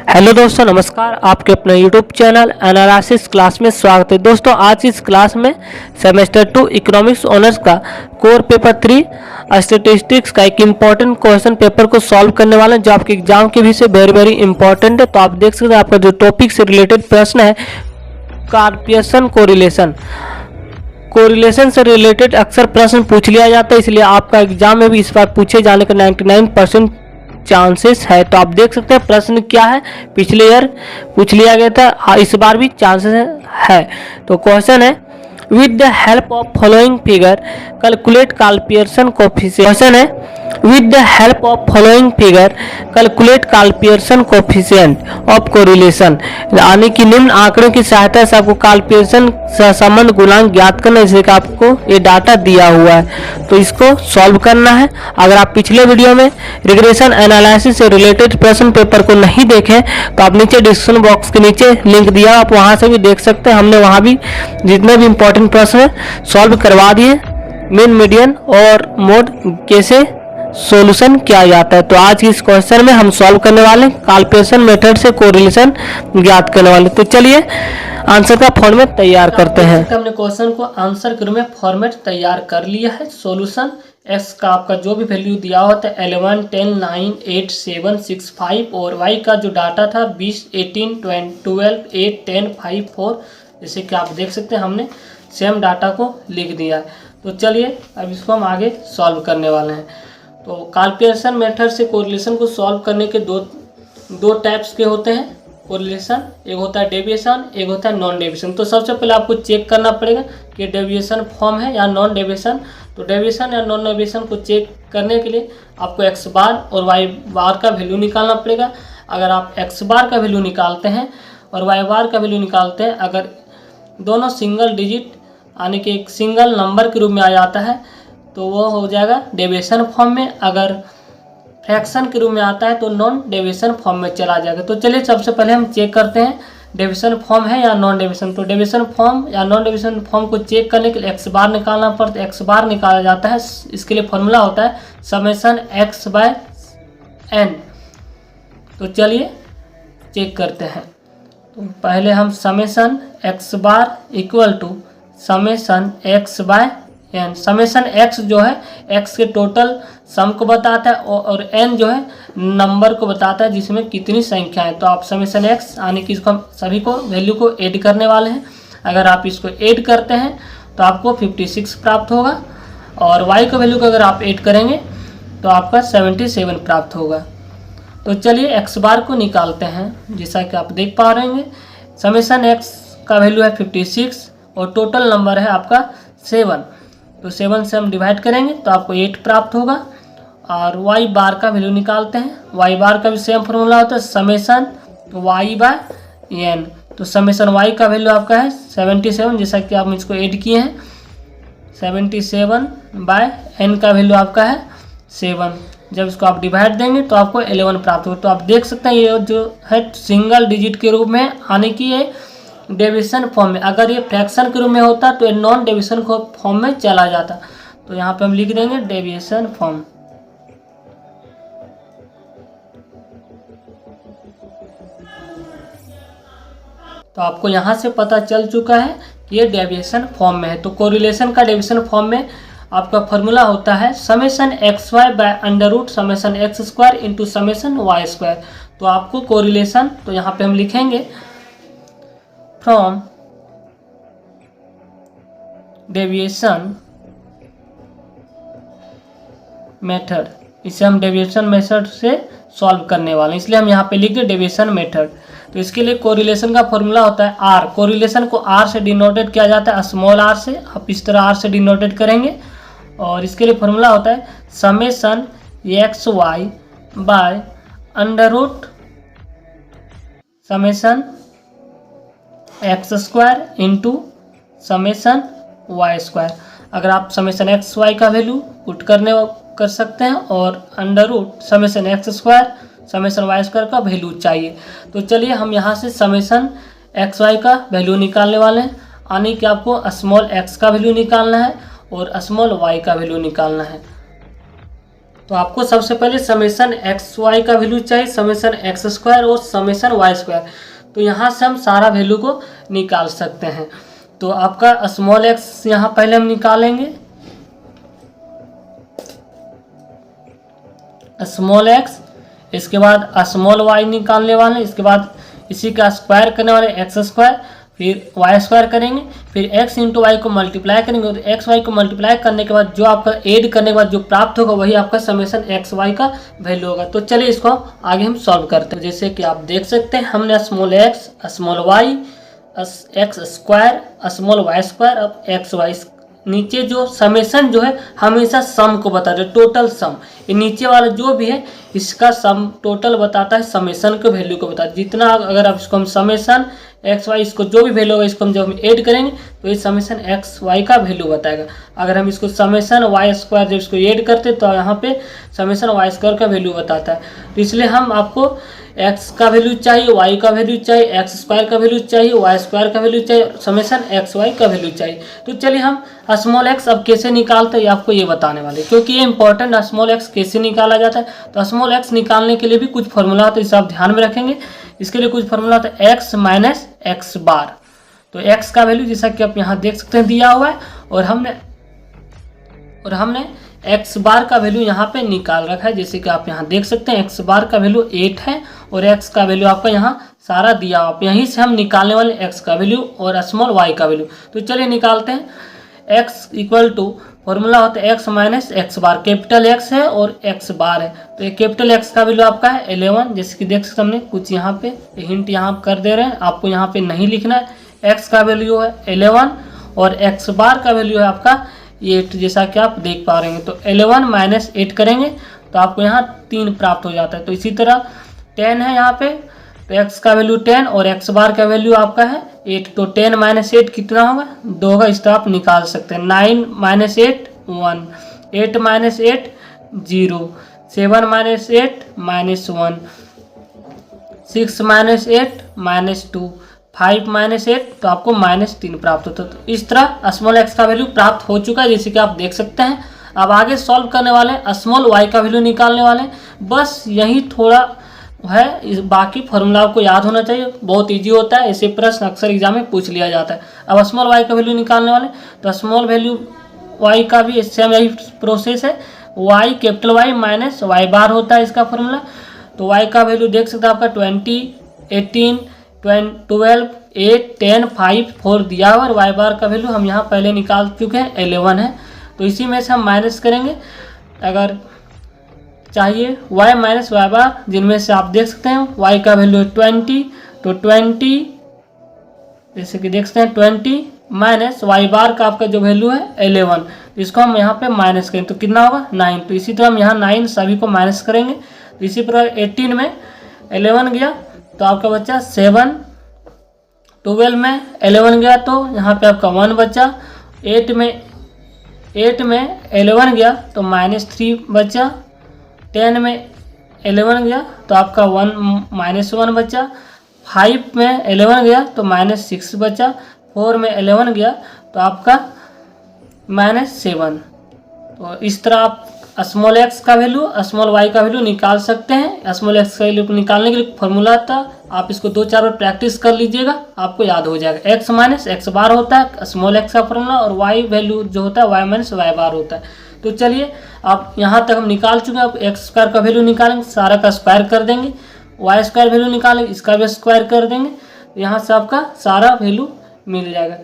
Hello दोस्तों, नमस्कार। आपके अपने यूट्यूब चैनल एनालिसिस क्लास में स्वागत है। दोस्तों, आज इस क्लास में सेमेस्टर 2 इकोनॉमिक्स ऑनर्स का कोर पेपर 3 स्टैटिस्टिक्स का एक इम्पॉर्टेंट क्वेश्चन पेपर को सॉल्व करने वाले हैं, जो आपके एग्जाम के भी से वेरी इंपॉर्टेंट है। तो आप देख सकते हैं, आपका जो टॉपिक से रिलेटेड प्रश्न है कार्पियसन कोरिलेशन से रिलेटेड अक्सर प्रश्न पूछ लिया जाता है, इसलिए आपका एग्जाम में भी इस बार पूछे जाने का 99% चांसेस है। तो आप देख सकते हैं प्रश्न क्या है, पिछले ईयर पूछ लिया गया था, इस बार भी चांसेस है। तो क्वेश्चन है, with the help of following figure calculate Karl Pearson coefficient. Question है, with the help of following figure calculate Karl Pearson coefficient of correlation, यानी कि निम्न आंकड़ों की सहायता से आपको कार्पियसन सहसंबंध गुणांक ज्ञात करना है। इसलिए आपको ये डाटा दिया हुआ है, तो इसको सॉल्व करना है। अगर आप पिछले वीडियो में रिग्रेशन एनालिसिस से रिलेटेड प्रश्न पेपर को नहीं देखें तो आप नीचे डिस्क्रिप्शन बॉक्स के नीचे लिंक दिया, आप वहां से भी देख सकते हैं। हमने वहां भी जितने भी इंपॉर्टेंट प्रश्न है सॉल्व करवा दिए, मीन मीडियन और मोड कैसे सॉल्यूशन किया जाता है। तो आज इस क्वेश्चन में हम सॉल्व करने वाले हैं कार्पियसन मेथड से कोरिलेशन ज्ञात करने वाले। तो चलिए आंसर का फॉर्मेट तैयार करते हैं। हमने क्वेश्चन को आंसर के रूप में फॉर्मेट तैयार कर लिया है। सॉल्यूशन एक्स का आपका जो भी वैल्यू दिया होता है 11, 10, 9, 8, 7, 6, 5 और वाई का जो डाटा था 20, 18, 12, 8, 10, 5, 4, जैसे कि आप देख सकते हैं हमने सेम डाटा को लिख दिया है। तो चलिए अब इसको हम आगे सॉल्व करने वाले हैं। तो कार्पियसन मेथड से कोरिलेशन को सॉल्व करने के दो टाइप्स के होते हैं कोरिलेशन, एक होता है डेविएशन, एक होता है नॉन डेविएशन। तो सबसे पहले आपको चेक करना पड़ेगा कि डेविएशन फॉर्म है या नॉन डेविएशन। तो डेविएशन या नॉन डेविएशन को चेक करने के लिए आपको एक्स बार और वाई बार का वैल्यू निकालना पड़ेगा। अगर आप एक्स बार का वैल्यू निकालते हैं और वाई बार का वैल्यू निकालते हैं, अगर दोनों सिंगल डिजिट यानी कि एक सिंगल नंबर के रूप में आ जाता है तो वो हो जाएगा डेविएशन फॉर्म में। अगर फ्रैक्शन के रूप में आता है तो नॉन डेविएशन फॉर्म में चला जाएगा। तो चलिए सबसे पहले हम चेक करते हैं डेविएशन फॉर्म है या नॉन डेविएशन। तो डेविएशन फॉर्म या नॉन डेविएशन फॉर्म को चेक करने के लिए एक्स बार निकालना पड़ता है। एक्स बार निकाला जाता है, इसके लिए फॉर्मूला होता है समेशन एक्स बाय एन। तो चलिए चेक करते हैं। तो पहले हम summation x bar equal to summation x by n. Summation x जो है एक्स के टोटल सम को बताता है और एन जो है नंबर को बताता है जिसमें कितनी संख्या है। तो आप समेशन एक्स यानी कि इसको हम सभी को वैल्यू को ऐड करने वाले हैं। अगर आप इसको ऐड करते हैं तो आपको 56 प्राप्त होगा और वाई का वैल्यू को अगर आप ऐड करेंगे तो आपका 77 प्राप्त होगा। तो चलिए एक्स बार को निकालते हैं। जैसा कि आप देख पा रहे हैं समेशन एक्स का वैल्यू है 56 और टोटल नंबर है आपका 7। तो 7 से हम डिवाइड करेंगे तो आपको 8 प्राप्त होगा। और वाई बार का वैल्यू निकालते हैं। वाई बार का भी सेम फॉर्मूला होता है समेशन वाई बाय एन। तो समेशन वाई का वैल्यू आपका है 77, जैसा कि आप इसको ऐड किए हैं। 77 बाय एन का वैल्यू आपका है 7। जब इसको आप डिवाइड देंगे तो आपको 11 प्राप्त होगा। तो आप देख सकते हैं ये जो है सिंगल डिजिट के रूप में आने की ये डेविएशन फॉर्म में। अगर ये फ्रैक्शन के रूप में होता तो ये नॉन डेविएशन फॉर्म में चला जाता। तो यहाँ पे हम लिख देंगे डेविएशन फॉर्म। तो आपको यहाँ से पता चल चुका है कि ये डेविएशन फॉर्म में है। तो कोरिलेशन का डेविएशन फॉर्म में आपका फॉर्मूला होता है summation x Y by under root summation x square into summation Y square. तो आपको कोरिलेशन, तो यहाँ पे हम लिखेंगे फ्रॉम डेविएशन मेथड। इसे हम डेविएशन मेथड से सॉल्व करने वाले हैं, इसलिए हम यहाँ पे लिख दें डेविएशन मेथड। तो इसके लिए कोरिलेशन का फॉर्मूला होता है आर। कोरिलेशन को आर से डिनोटेड किया जाता है, स्मॉल आर से। आप इस तरह आर से डिनोटेड करेंगे और इसके लिए फॉर्मूला होता है summation x Y by under root summation x square into summation Y square. अगर आप समेशन एक्स वाई का वैल्यू पुट कर सकते हैं और under root summation x square summation Y square का वैल्यू चाहिए। तो चलिए हम यहाँ से समेशन एक्स वाई का वैल्यू निकालने वाले हैं, यानी कि आपको स्मॉल एक्स का वैल्यू निकालना है और स्मॉल वाई का वैल्यू निकालना है। तो आपको सबसे पहले समेसन एक्स वाई का वैल्यू चाहिए, समेसन एक्स स्क्वायर और समेसन वाई स्क्वायर। तो यहाँ से हम सारा वैल्यू को निकाल सकते हैं। तो आपका स्मॉल एक्स यहाँ पहले हम निकालेंगे, स्मॉल एक्स, इसके बाद स्मॉल वाई निकालने वाले, इसके बाद इसी का स्क्वायर करने वाले एक्स स्क्वायर, फिर वाई स्क्वायर करेंगे, फिर एक्स इंटू वाई को मल्टीप्लाई करेंगे और एक्स वाई को मल्टीप्लाई करने के बाद जो आपका ऐड करने के बाद जो प्राप्त होगा वही आपका समेसन एक्स वाई का वैल्यू होगा। तो चलिए इसको आगे हम सॉल्व करते हैं। जैसे कि आप देख सकते हैं हमने small x, small y, x square, small y square, अब एक्स वाई, नीचे जो समेसन जो है हमेशा सम को बताता है, टोटल सम। ये नीचे वाला जो भी है इसका सम टोटल बताता है, समेसन के वैल्यू को बताता है। जितना अगर आप इसको हम समेसन एक्स वाई, इसको जो भी वैल्यू होगा इसको हम जब हम ऐड करेंगे तो ये समेसन एक्स वाई का वैल्यू बताएगा। अगर हम इसको समेसन वाई स्क्वायर जब इसको ऐड करते तो यहाँ पे समेसन वाई स्क्वायर का वैल्यू बताता है। तो इसलिए हम आपको एक्स का वैल्यू चाहिए, वाई का वैल्यू चाहिए, एक्स स्क्वायर का वैल्यू चाहिए, वाई स्क्वायर का वैल्यू चाहिए, समेसन एक्स वाई का वैल्यू चाहिए। तो चलिए हम स्मॉल एक्स अब कैसे निकालते हैं आपको ये बताने वाले, क्योंकि ये इंपॉर्टेंट स्मॉल एक्स कैसे निकाला जाता है। तो स्मॉल एक्स निकालने के लिए भी कुछ फॉर्मूला होता है, इसे आप ध्यान में रखेंगे। इसके लिए कुछ फॉर्मूला होता है एक्स माइनस एक्स बार। तो एक्स का वैल्यू जैसा कि आप यहाँ देख सकते हैं दिया हुआ है, और हमने एक्स बार का वैल्यू यहाँ पे निकाल रखा है। जैसे कि आप यहाँ देख सकते हैं एक्स बार का वैल्यू 8 है और एक्स का वैल्यू आपका यहाँ सारा दिया हुआ। यहीं से हम निकालने वाले एक्स का वैल्यू और स्मॉल वाई का वैल्यू। तो चलिए निकालते हैं। एक्स इक्वल टू फॉर्मूला होता है एक्स माइनस एक्स बार, कैपिटल एक्स है और एक्स बार है। तो ये कैपिटल एक्स का वैल्यू आपका है 11, जैसे कि देख सकते हमने कुछ यहाँ पे हिंट यहाँ कर दे रहे हैं, आपको यहाँ पे नहीं लिखना है। एक्स का वैल्यू है 11 और एक्स बार का वैल्यू है आपका 8, जैसा कि आप देख पा रहे हैं। तो 11 माइनस 8 करेंगे तो आपको यहाँ 3 प्राप्त हो जाता है। तो इसी तरह 10 है यहाँ पे, तो एक्स का वैल्यू 10 और एक्स बार का वैल्यू आपका है 8। तो 10 माइनस 8 कितना होगा, 2 होगा। इस तरह आप निकाल सकते हैं। 9 minus 8 1, 8 minus 8 0, 7 minus 8 -1, 6 minus 8 -2, 5 minus 8, तो आपको -3 प्राप्त होता है। तो इस तरह स्मॉल एक्स का वैल्यू प्राप्त हो चुका है, जैसे कि आप देख सकते हैं। अब आगे सॉल्व करने वाले हैं, स्मॉल वाई का वैल्यू निकालने वाले हैं। बस यही थोड़ा है, बाकी फॉर्मूला आपको याद होना चाहिए, बहुत इजी होता है। ऐसे प्रश्न अक्सर एग्जाम में पूछ लिया जाता है। अब स्मॉल वाई का वैल्यू निकालने वाले, तो स्मॉल वैल्यू वाई का भी सेम यही प्रोसेस है। Y capital Y minus Y bar होता है इसका फॉर्मूला। तो वाई का वैल्यू देख सकते हैं आपका 20, 18, 12, 8, 10, 5, 4 दिया हुआ। और वाई बार का वैल्यू हम यहाँ पहले निकाल चुके हैं 11 है। तो इसी में से हम माइनस करेंगे अगर चाहिए y माइनस वाई बार, जिनमें से आप देख सकते हैं y का वैल्यू है 20, तो 20 जैसे कि देख सकते हैं 20 माइनस वाई बार का आपका जो वैल्यू है 11, तो इसको हम यहाँ पे माइनस करें तो कितना होगा 9। तो इसी तरह हम यहाँ 9 सभी को माइनस करेंगे। तो इसी प्रकार 18 में 11 गया तो आपका बच्चा 7, 12 में 11 गया तो यहाँ पे आपका 1 बचा, 8 में 11 गया तो -3 बचा, 10 में 11 गया तो आपका -1 बचा, 5 में 11 गया तो -6 बचा, 4 में 11 गया तो आपका -7। तो इस तरह आप स्मॉल एक्स का वैल्यू स्मॉल वाई का वैल्यू निकाल सकते हैं। स्मॉल एक्स का वैल्यू निकालने के लिए फॉर्मूला था, आप इसको 2-4 बार प्रैक्टिस कर लीजिएगा, आपको याद हो जाएगा। एक्स माइनस एक्स बार होता है स्मॉल एक्स का फॉर्मूला, और वाई वैल्यू जो होता है वाई माइनस वाई बार होता है। तो चलिए आप यहाँ तक हम निकाल चुके हैं। अब एक्स स्क्वायर का वैल्यू निकालेंगे, सारा का स्क्वायर कर देंगे, वाई स्क्वायर वैल्यू निकालेंगे, इसका भी स्क्वायर कर देंगे, यहाँ से आपका सारा वैल्यू मिल जाएगा।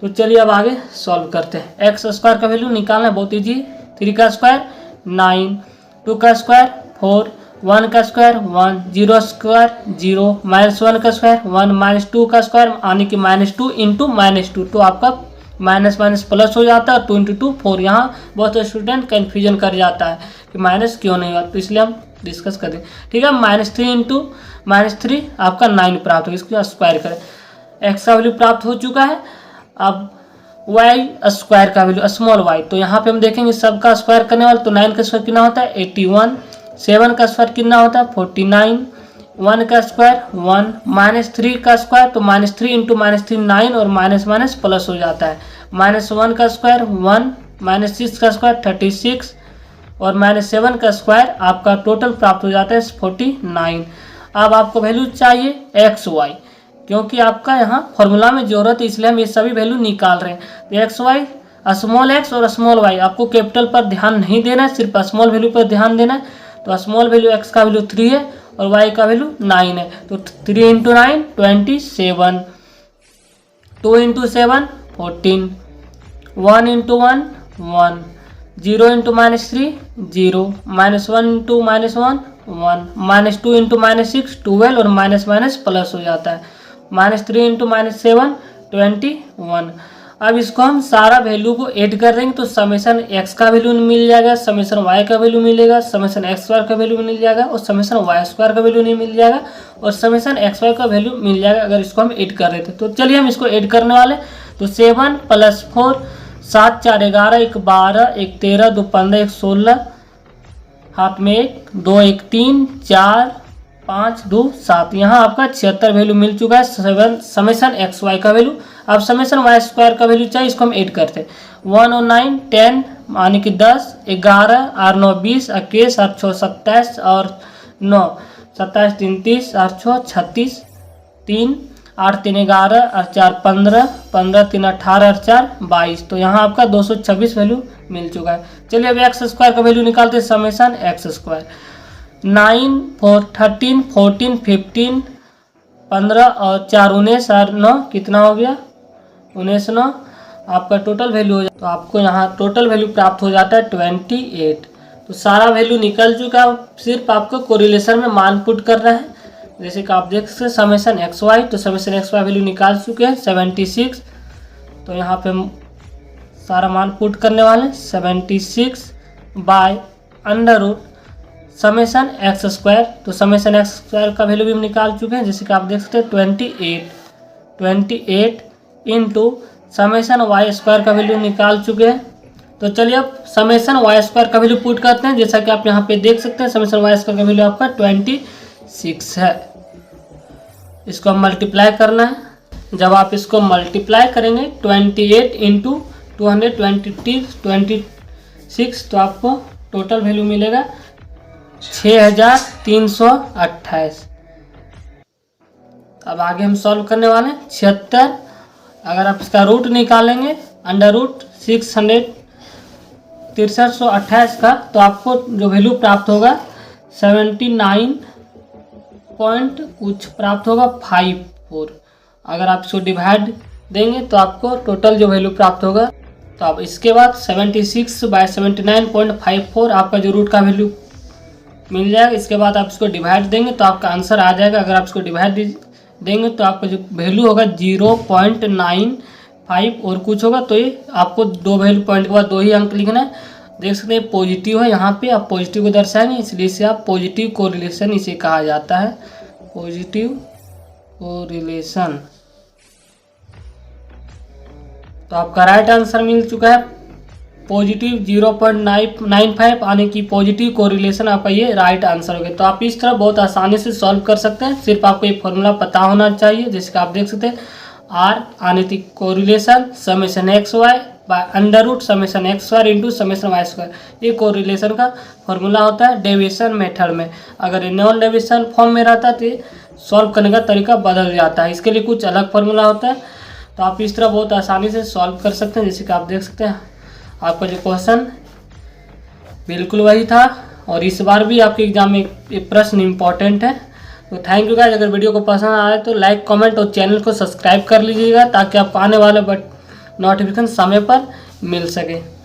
तो चलिए अब आगे सॉल्व करते हैं। एक्स स्क्वायर का वैल्यू निकालना बहुत ईजी है। 3 का स्क्वायर 9, 2 का स्क्वायर 4, 1 का स्क्वायर 1, 0 स्क्वायर 0, -1 का स्क्वायर 1, -2 का स्क्वायर यानी कि -2 इंटू -2, तो आपका माइनस माइनस प्लस हो जाता है। 2 इंटू 2 4। यहाँ बहुत स्टूडेंट कन्फ्यूजन कर जाता है कि माइनस क्यों नहीं हुआ, तो इसलिए हम डिस्कस कर दें। ठीक है, -3 इंटू -3 आपका 9 प्राप्त हो, इसको स्क्वायर करें। एक्स का वैल्यू प्राप्त हो चुका है। अब वाई स्क्वायर का वैल्यू स्मॉल वाई, तो यहाँ पे हम देखेंगे सबका स्क्वायर करने वाले, तो 9 का स्क्वायर कितना होता है 81, 7 का स्क्वायर कितना होता है 49, 1 का स्क्वायर 1, -3 का स्क्वायर तो -3 इंटू -3 9 और माइनस माइनस प्लस हो जाता है। -1 का स्क्वायर 1, -6 का स्क्वायर 36, और -7 का स्क्वायर, आपका टोटल प्राप्त हो जाता है 49। अब आपको वैल्यू चाहिए एक्स वाई, क्योंकि आपका यहाँ फॉर्मूला में जरूरत है इसलिए हम ये सभी वैल्यू निकाल रहे हैं। तो एक्स वाई, स्मॉल एक्स और स्मॉल वाई, आपको कैपिटल पर ध्यान नहीं देना है, सिर्फ स्मॉल वैल्यू पर ध्यान देना है। तो स्मॉल वैल्यू एक्स का वैल्यू 3 है और वाई का वैल्यू 9 है। तो 3 × 9 27, 2 × 7 14, 1 × 1 1, 0 × -3 0, -1 × -1 1, -2 × -6 12 और माइनस प्लस हो जाता है, -3 × -7 21। अब इसको हम सारा वैल्यू को ऐड कर देंगे तो समेशन एक्स का वैल्यू मिल जाएगा, समेशन वाई का वैल्यू मिलेगा, समेशन एक्स स्क्वायर का वैल्यू मिल जाएगा और समेशन वाई स्क्वायर का वैल्यू नहीं मिल जाएगा और समेशन एक्स वाई का वैल्यू मिल जाएगा अगर इसको हम ऐड कर रहे थे। तो चलिए हम इसको ऐड करने वाले। तो 7 + 4 7 4 11 1 12 1 13 2 15 1 16, हाथ में 1 2 1 3 4 5 2 7, यहाँ आपका 76 वैल्यू मिल चुका है 7 समेशन एक्स वाई का वैल्यू। अब समेशन वाई स्क्वायर का वैल्यू चाहिए, इसको हम ऐड करते हैं। 1 और 9 10 यानी कि 10, 11 8 9 20, 21 8 6 27 और 9 27 3 30 8 6 36, 3 8 3 11 8 4 15, 15 3 18 8 4 22। तो यहाँ आपका 226 वैल्यू मिल चुका है। चलिए अब एक्स स्क्वायर का वैल्यू निकालते हैं। समेशन एक्स स्क्वायर 9 4 13 14 15 15 और 4 19 और 9 कितना हो गया 19 9, आपका टोटल वैल्यू हो जाता है। तो आपको यहाँ टोटल वैल्यू प्राप्त हो जाता है 28। तो सारा वैल्यू निकल चुका है, सिर्फ आपको कोरिलेशन में मान पुट करना है। जैसे कि आप देख सकते हैं समेशन एक्स वाई, तो समेशन एक्स वाई वैल्यू निकाल चुके हैं 76। तो यहाँ पे हम सारा मान पुट करने वाले हैं 76 bye under summation x square. तो समेशन एक्स स्क्वायर का वैल्यू भी हम निकाल चुके हैं, जैसे कि आप देख सकते हैं 28 इंटू समेशन वाई स्क्वायर का वैल्यू निकाल चुके हैं। तो चलिए अब समेशन वाई स्क्वायर का वैल्यू पुट करते हैं। जैसा कि आप यहाँ पे देख सकते हैं समेशन वाई स्क्वायर का वैल्यू आपका 26 है। इसको हम मल्टीप्लाई करना है। जब आप इसको मल्टीप्लाई करेंगे 28 इंटू 226 तो आपको टोटल वैल्यू मिलेगा 6328। अब आगे हम सॉल्व करने वाले हैं 76। अगर आप इसका रूट निकालेंगे √628 का, तो आपको जो वैल्यू प्राप्त होगा 79 पॉइंट कुछ प्राप्त होगा 54। अगर आप इसको डिवाइड देंगे तो आपको टोटल जो वैल्यू प्राप्त होगा। तो अब इसके बाद 76 बाय 79.54 आपका जो रूट का वैल्यू मिल जाएगा। इसके बाद आप इसको डिवाइड देंगे तो आपका आंसर आ जाएगा। अगर आप इसको डिवाइड देंगे तो आपका जो वैल्यू होगा 0.95 और कुछ होगा। तो ये आपको दो वैल्यू पॉइंट के बाद दो ही अंक लिखना है। देख सकते हैं पॉजिटिव है, यहाँ पे आप पॉजिटिव को दर्शाएंगे, इसलिए इसे आप पॉजिटिव कोरिलेशन इसे कहा जाता है, पॉजिटिव कोरिलेशन। तो आपका राइट आंसर मिल चुका है पॉजिटिव 0.95 आने की पॉजिटिव कोरिलेशन, आपका ये राइट आंसर हो गया। तो आप इस तरह बहुत आसानी से सॉल्व कर सकते हैं, सिर्फ आपको ये फॉर्मूला पता होना चाहिए। जैसे कि आप देख सकते हैं आर आनेतिक correlation summation x Y by under summation x square into summation Y square, ये कोरिलेशन का फॉर्मूला होता है डेविएशन मेथड में। अगर ये नॉन डेविएशन फॉर्म में रहता है तो ये सॉल्व करने का तरीका बदल जाता है, इसके लिए कुछ अलग फॉर्मूला होता है। तो आप इस तरह बहुत आसानी से सॉल्व कर सकते हैं। जैसे कि आप देख सकते हैं आपका जो क्वेश्चन बिल्कुल वही था और इस बार भी आपके एग्जाम में ये प्रश्न इम्पॉर्टेंट है। तो थैंक यू गाइस। अगर वीडियो को पसंद आए तो लाइक कमेंट और चैनल को सब्सक्राइब कर लीजिएगा ताकि आपको आने वाले नोटिफिकेशन समय पर मिल सके।